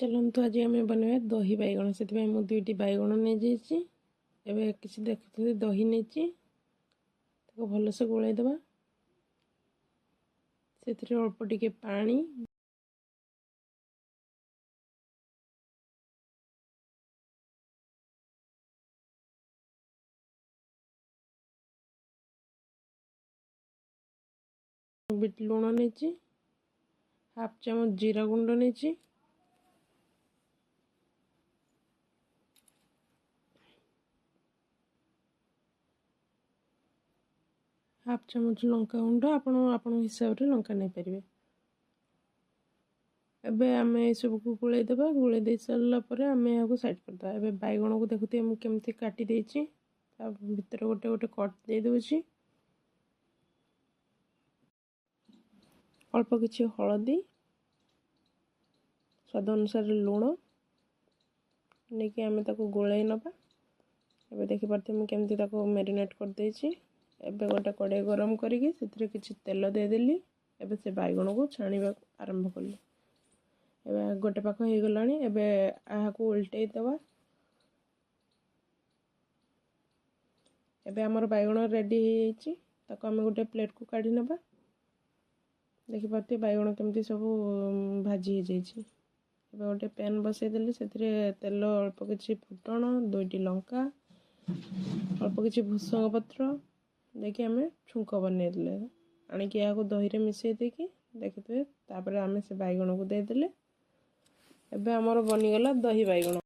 चलतु आज आम बनवा दही बैगण से मुझे दुईटी बैगण नहीं जाइए एवं किसी देखते दही नहीं भलसे गोलैदबा से अल्प टिके पानी बिट लुण नहीं हाफ चामच जीरा गुंड नहीं हाफ चामच लंका गुंड आपण हिसाब से लंका नहीं पारे। एबे आम सब को गोलैदबा गोलै दे सारापर आम यहाँ साइड करदे। एबे बैगण को देखुते मुझे केमती काटी देछि भितर गोटे गोटे कट दे दूची अल्प किछि हलदी स्वाद अनुसार लुण नहीं कि आम ताको गोलै नबा। एबे देखि पारते मुझे केमती ताको मैरिनेट कर देछि। एबे गोटे कड़े गरम करिके सेथिरे किछि तेल दे देली। एबे से बैगण को छाणीबा आरंभ कली। एबे गोटे पाख हो गलानी। एबे आहा को उल्टै दबा। एबे हमर बैगण रेडी हो जाइछि ताको हम गोटे प्लेट को काढी नबा। देखि पारते बैगण केमती सब भाजी हो जाइछि। एबे गोटे पैन बसै देली सेथिरे तेल अल्प किछि फुटण दुईटी लंका अल्प किछि भुसंग पत्र देखि आमे छुंक बनै देले आनिक या को दही रे मिसै देकी देखिथे तापर आमे से बैगण को दे देले। एबे हमर बनी गला दही बैगण।